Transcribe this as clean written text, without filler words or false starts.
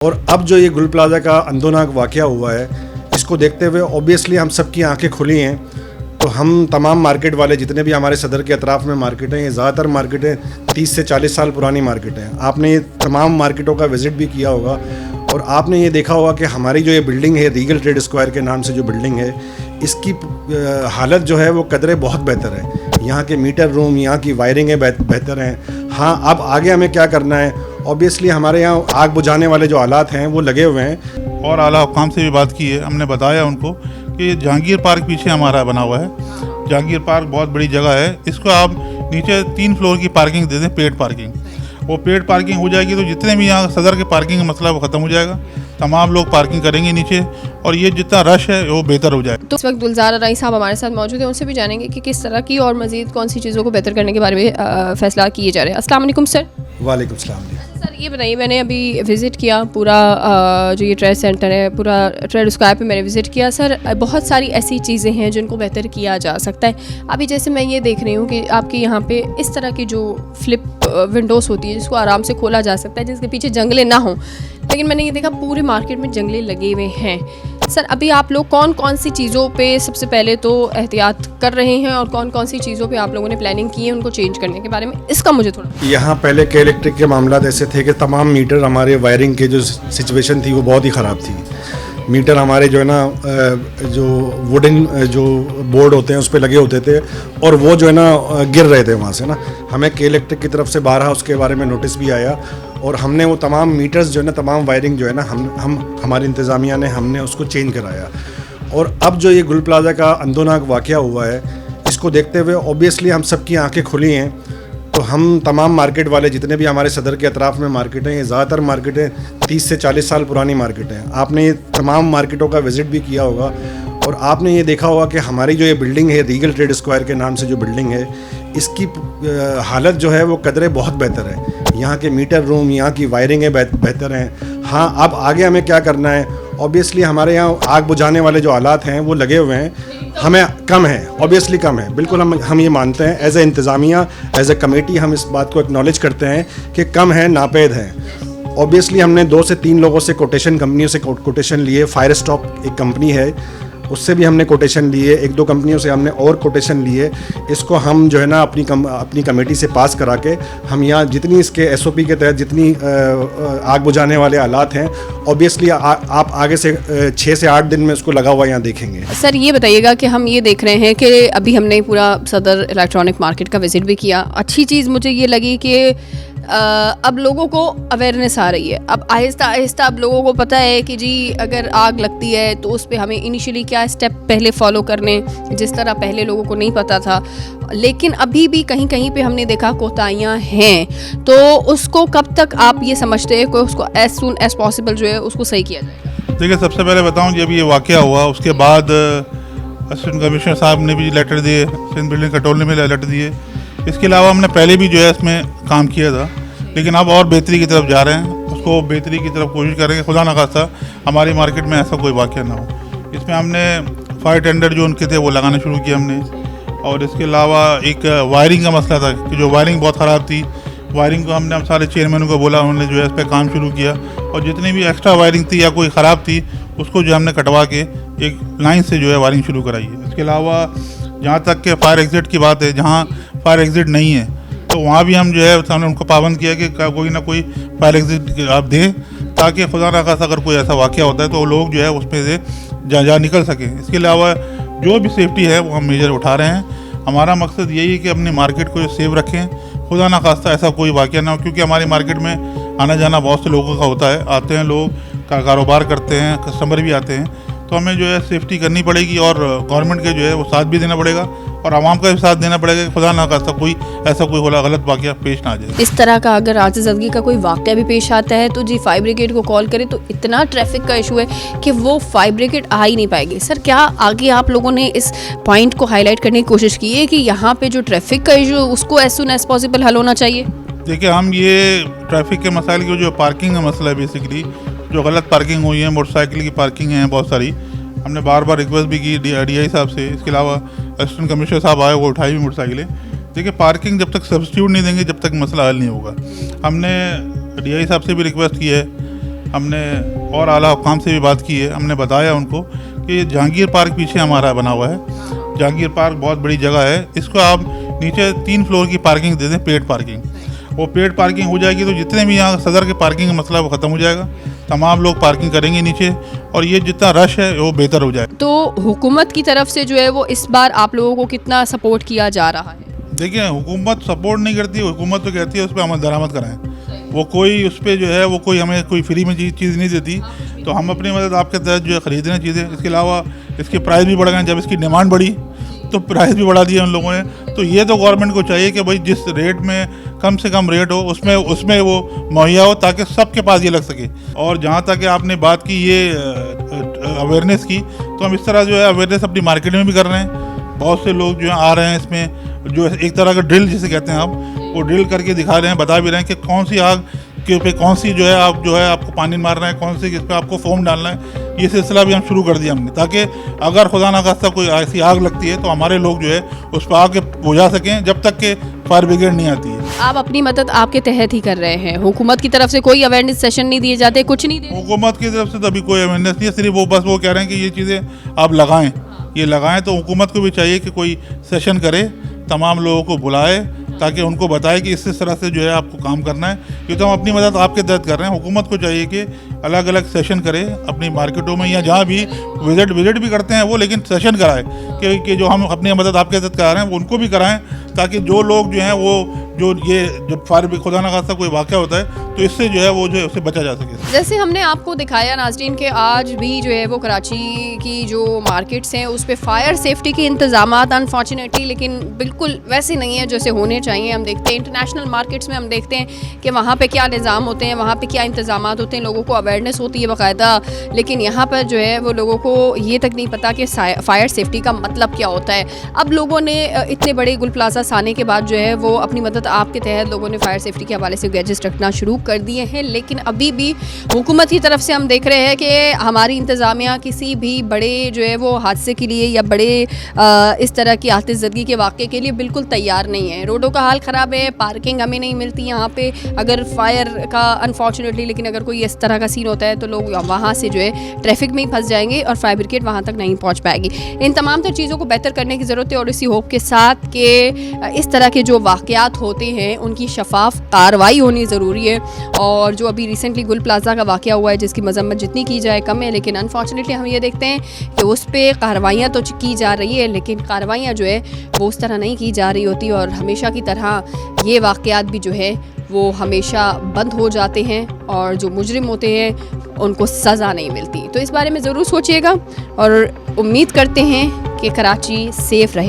और अब जो ये गुल प्लाजा का अंदोनाक वाक़या हुआ है, इसको देखते हुए ऑब्वियसली हम सबकी आंखें खुली हैं। तो हम तमाम मार्केट वाले जितने भी हमारे सदर के अतराफ़ में मार्केट हैं, ये ज़्यादातर मार्केटें 30 से 40 साल पुरानी मार्केट हैं। आपने ये तमाम मार्केटों का विज़िट भी किया होगा और आपने ये देखा होगा कि हमारी जो ये बिल्डिंग है, रीगल ट्रेड स्क्वायर के नाम से जो बिल्डिंग है, इसकी हालत जो है वो कदरे बहुत बेहतर है। यहाँ के मीटर रूम, यहाँ की वायरिंगें बेहतर हैं। हाँ, अब आगे हमें क्या करना है, ऑब्वियसली हमारे यहाँ आग बुझाने वाले जो आलात हैं वो लगे हुए हैं। और आला हुकाम से भी बात की है, हमने बताया उनको कि जहांगीर पार्क पीछे हमारा बना हुआ है। जहांगीर पार्क बहुत बड़ी जगह है, इसको आप नीचे 3 फ्लोर की पार्किंग दे दें, पेड पार्किंग। वो पेड पार्किंग हो जाएगी तो जितने भी यहाँ सदर के पार्किंग का मसला वो ख़त्म हो जाएगा। तमाम लोग पार्किंग करेंगे नीचे और ये जितना रश है वो बेहतर हो जाएगा। तो इस वक्त गुलजार राई साहब हमारे साथ मौजूद हैं, उनसे भी जानेंगे कि किस तरह की और मज़ीद कौन सी चीज़ों को बेहतर करने के बारे में फैसला किए जा रहे हैं। अस्सलाम वालेकुम सर। वालेकुम सलाम। सर ये बताइए, मैंने अभी विज़िट किया पूरा जो ये ट्रेड सेंटर है, पूरा ट्रेड स्क्वायर पे मैंने विज़िट किया। सर बहुत सारी ऐसी चीज़ें हैं जिनको बेहतर किया जा सकता है। अभी जैसे मैं ये देख रही हूँ कि आपके यहाँ पे इस तरह की जो फ्लिप विंडोज़ होती है जिसको आराम से खोला जा सकता है, जिसके पीछे जंगले ना हों, लेकिन मैंने ये देखा पूरे मार्केट में जंगले लगे हुए हैं। सर अभी आप लोग कौन कौन सी चीज़ों पे सबसे पहले तो एहतियात कर रहे हैं और कौन कौन सी चीज़ों पे आप लोगों ने प्लानिंग की है उनको चेंज करने के बारे में, इसका मुझे थोड़ा। यहाँ पहले के इलेक्ट्रिक के मामला ऐसे थे कि तमाम मीटर हमारे वायरिंग के जो सिचुएशन थी वो बहुत ही ख़राब थी। मीटर हमारे जो है ना जो वुडन जो बोर्ड होते हैं उस पर लगे होते थे और वो जो है ना गिर रहे थे वहाँ से ना। हमें के इलेक्ट्रिक की तरफ से 12 उसके बारे में नोटिस भी आया और हमने वो तमाम मीटर्स जो है ना, तमाम वायरिंग जो है ना, हमारी इंतज़ामिया ने हमने उसको चेंज कराया। और अब जो ये गुल प्लाजा का अंदोनाक वाक़या हुआ है, इसको देखते हुए ऑब्वियसली हम सबकी आंखें खुली हैं। तो हम तमाम मार्केट वाले जितने भी हमारे सदर के अतराफ़ में मार्केट हैं, ये ज़्यादातर मार्केटें 30 से 40 साल पुरानी मार्केट हैं। आपने ये तमाम मार्केटों का विज़िट भी किया होगा और आपने ये देखा होगा कि हमारी जो ये बिल्डिंग है, रीगल ट्रेड स्क्वायर के नाम से जो बिल्डिंग है, इसकी हालत जो है वो कदरे बहुत बेहतर है। यहाँ के मीटर रूम, यहाँ की वायरिंगें बेहतर हैं। हाँ, अब आगे हमें क्या करना है, ऑब्वियसली हमारे यहाँ आग बुझाने वाले जो आलात हैं वो लगे हुए हैं, हमें कम है, ऑब्वियसली कम है, बिल्कुल हम ये मानते हैं। एज ए इंतज़ामिया, एज ए कमेटी हम इस बात को एक्नॉलेज करते हैं कि कम है, नापेद है। ऑब्वियसली हमने 2 से 3 लोगों से कोटेशन, कंपनियों से कोटेशन लिए। फायर स्टॉप एक कंपनी है, उससे भी हमने कोटेशन लिए। 1-2 कंपनियों से हमने और कोटेशन लिए। इसको हम जो है ना अपनी कमेटी से पास करा के हम यहाँ जितनी इसके SOP के तहत जितनी आग बुझाने वाले आलात हैं, ऑब्वियसली आप आगे से 6 से 8 दिन में उसको लगा हुआ यहाँ देखेंगे। सर ये बताइएगा कि हम ये देख रहे हैं कि अभी हमने पूरा सदर इलेक्ट्रॉनिक मार्केट का विज़िट भी किया। अच्छी चीज़ मुझे ये लगी कि अब लोगों को अवेयरनेस आ रही है। अब आहिस्ता आहिस्ता अब लोगों को पता है कि जी अगर आग लगती है तो उस पे हमें इनिशियली क्या स्टेप पहले फॉलो करने, जिस तरह पहले लोगों को नहीं पता था। लेकिन अभी भी कहीं कहीं पे हमने देखा कोताहियाँ हैं, तो उसको कब तक आप ये समझते हैं कि उसको एज सून एज पॉसिबल जो है उसको सही किया जाए? देखिए, सबसे पहले बताऊँ, जब ये वाक़या हुआ उसके बाद असिस्टेंट कमिश्नर साहब ने भी लेटर दिए, सिंध बिल्डिंग कंट्रोल ने भी लेटर दिए। इसके अलावा हमने पहले भी जो है इसमें काम किया था, लेकिन अब और बेहतरी की तरफ जा रहे हैं। उसको बेहतरी की तरफ कोशिश करेंगे, खुदा न खास्ता हमारी मार्केट में ऐसा कोई वाक़या ना हो। इसमें हमने फायर टेंडर जो उनके थे वो लगाना शुरू किया हमने। और इसके अलावा एक वायरिंग का मसला था कि जो वायरिंग बहुत ख़राब थी, वायरिंग को हमने सारे चेयरमैनों को बोला, उन्होंने जो है इस पर काम शुरू किया और जितनी भी एक्स्ट्रा वायरिंग थी या कोई ख़राब थी उसको जो हमने कटवा के एक लाइन से जो है वायरिंग शुरू कराई है। इसके अलावा जहाँ तक के फायर एग्ज़िट की बात है, जहाँ फायर एग्ज़िट नहीं है तो वहाँ भी हम जो है हमने उनको पाबंद किया कि कोई ना कोई फायर एग्ज़िट आप दें, ताकि खुदा न खास्ता अगर कोई ऐसा वाक़या होता है तो लोग जो है उसमें से जा निकल सकें। इसके अलावा जो भी सेफ्टी है वो हम मेजर उठा रहे हैं। हमारा मकसद यही है कि अपनी मार्केट को सेफ रखें, खुदा न खास्ता ऐसा कोई वाक़या ना हो, क्योंकि हमारी मार्केट में आना जाना बहुत से लोगों का होता है, आते हैं लोग का कारोबार करते हैं, कस्टमर भी आते हैं, तो हमें जो है सेफ्टी करनी पड़ेगी और गवर्नमेंट के जो है वो साथ भी देना पड़ेगा और आवाम का भी साथ देना पड़ेगा कि खुदा ना खास्ता कोई ऐसा कोई गलत वाक़या पेश ना आ जाए। इस तरह का अगर आजिज़दगी का कोई वाक़या भी पेश आता है तो जी फायर ब्रिगेड को कॉल करें, तो इतना ट्रैफिक का इशू है कि वो फायर ब्रिगेड आ ही नहीं पाएगी। सर क्या आगे आप लोगों ने इस पॉइंट को हाईलाइट करने की कोशिश की है कि यहाँ पे जो ट्रैफिक का इशू उसको एज सून एज पॉसिबल हल होना चाहिए? देखिए, हम ये ट्रैफिक के मसाइल की जो पार्किंग का मसला है, बेसिकली जो गलत पार्किंग हुई है, मोटरसाइकिल की पार्किंग है बहुत सारी, हमने बार बार रिक्वेस्ट भी की DI साहब से। इसके अलावा असिस्टेंट कमिश्नर साहब आए, वो उठाई भी मोटरसाइकिलें। देखिए, पार्किंग जब तक सब्स्टिट्यूट नहीं देंगे जब तक मसला हल नहीं होगा। हमने DI साहब से भी रिक्वेस्ट की है हमने और आला हुकाम से भी बात की है। हमने बताया उनको कि जहांगीर पार्क पीछे हमारा बना हुआ है। जहांगीर पार्क बहुत बड़ी जगह है, इसको आप नीचे 3 फ्लोर की पार्किंग दे दें, पेड पार्किंग। वो पेड पार्किंग हो जाएगी तो जितने भी यहाँ सदर के पार्किंग का मसला है वो ख़त्म हो जाएगा। तमाम लोग पार्किंग करेंगे नीचे और ये जितना रश है वो बेहतर हो जाएगा। तो हुकूमत की तरफ से जो है वो इस बार आप लोगों को कितना सपोर्ट किया जा रहा है? देखिए, हुकूमत सपोर्ट नहीं करती, हुकूमत तो कहती है उस पर अमल दरामद कराएं। वो कोई उस पर जो है वो कोई हमें कोई फ्री में चीज़ नहीं देती, तो हम अपनी मदद आपके तहत जो है ख़रीद रहे हैं चीज़ें। इसके अलावा इसके प्राइस भी बढ़ गए, जब इसकी डिमांड बढ़ी तो प्राइस भी बढ़ा दिया उन लोगों ने। तो ये तो गवर्नमेंट को चाहिए कि भाई जिस रेट में कम से कम रेट हो उसमें वो मुहैया हो, ताकि सबके पास ये लग सके। और जहाँ तक आपने बात की ये अवेयरनेस की, तो हम इस तरह जो है अवेयरनेस अपनी मार्केट में भी कर रहे हैं। बहुत से लोग जो है आ रहे हैं इसमें, जो एक तरह का ड्रिल जिसे कहते हैं आप, वो ड्रिल करके दिखा रहे हैं, बता भी रहे हैं कि कौन सी आग के पे कौन सी जो है आपको पानी मारना है, कौन सी किस पे आपको फोम डालना है। ये सिलसिला भी हम शुरू कर दिया हमने, ताकि अगर खुदा ना खास्ता कोई ऐसी आग लगती है तो हमारे लोग जो है उस पर आग बुझा सकें जब तक के फायर ब्रिगेड नहीं आती है। आप अपनी मदद आपके तहत ही कर रहे हैं, हुकूमत की तरफ से कोई अवेयरनेस सेशन नहीं दिए जाते, कुछ नहीं दिए? हुकूमत की तरफ से तो अभी कोई अवेयरनेस नहीं है, सिर्फ वो बस वो कह रहे हैं कि ये चीज़ें आप लगाएं, ये लगाएं। तो हुकूमत को भी चाहिए कि कोई सेशन करे, तमाम लोगों को बुलाए, ताकि उनको बताए कि इस तरह से जो है आपको काम करना है। ये तो हम अपनी मदद आपके तहत कर रहे हैं। हुकूमत को चाहिए कि अलग अलग सेशन करे अपनी मार्केटों में या जहाँ भी विजिट भी करते हैं वो, लेकिन सेशन कराए कि जो हम अपनी मदद आपके तहत करा रहे हैं वो उनको भी कराएं, ताकि जो लोग जो हैं वो जब फायर खुदा ना खास्ता कोई वाक़या होता है तो इससे जो है वो जो है उससे बचा जा सके। जैसे हमने आपको दिखाया नाज़रीन के आज भी जो है वो कराची की जो मार्केट्स हैं उस पे फायर सेफ्टी के इंतज़ामात अनफॉर्चुनेटली लेकिन बिल्कुल वैसे नहीं है जैसे होने चाहिए। हम देखते हैं इंटरनेशनल मार्केट्स में, हम देखते हैं कि वहाँ पे क्या निज़ाम होते हैं, वहाँ पे क्या इंतज़ामात होते हैं, लोगों को अवेयरनेस होती है बाकायदा। लेकिन यहाँ पर जो है वो लोगों को ये तक नहीं पता कि फायर सेफ्टी का मतलब क्या होता है। अब लोगों ने इतने बड़े गुल प्लाजा आने के बाद जो है वो अपनी मदद आपके तहत लोगों ने फायर सेफ्टी के हवाले से गैजेट्स रखना शुरू कर दिए हैं। लेकिन अभी भी हुकूमत की तरफ से हम देख रहे हैं कि हमारी इंतज़ामिया किसी भी बड़े जो है वो हादसे के लिए या बड़े इस तरह की आतिशज़दगी के वाक़े के लिए बिल्कुल तैयार नहीं है। रोडों का हाल ख़राब है, पार्किंग हमें नहीं मिलती यहाँ पे अगर फायर का अनफॉर्चुनेटली, लेकिन अगर कोई इस तरह का सीन होता है तो लोग वहाँ से जो है ट्रैफिक में ही फंस जाएंगे और फायर ब्रिगेड वहाँ तक नहीं पहुँच पाएगी। इन तमाम तर चीज़ों को बेहतर करने की ज़रूरत है और इसी होप के साथ कि इस तरह के जो वाक़यात होते हैं उनकी शफाफ कार्रवाई होनी ज़रूरी है। और जो अभी रिसेंटली गुल प्लाजा का वाक़या हुआ है जिसकी मजम्मत जितनी की जाए कम है, लेकिन अनफॉर्चुनेटली हम ये देखते हैं कि उस पर कार्रवाइयाँ तो की जा रही है लेकिन कार्रवाइयाँ जो है वो उस तरह नहीं की जा रही होती और हमेशा की तरह ये वाक़यात भी जो है वो हमेशा बंद हो जाते हैं और जो मुजरिम होते हैं उनको सज़ा नहीं मिलती। तो इस बारे में ज़रूर सोचिएगा और उम्मीद करते हैं कि कराची सेफ़ रहे।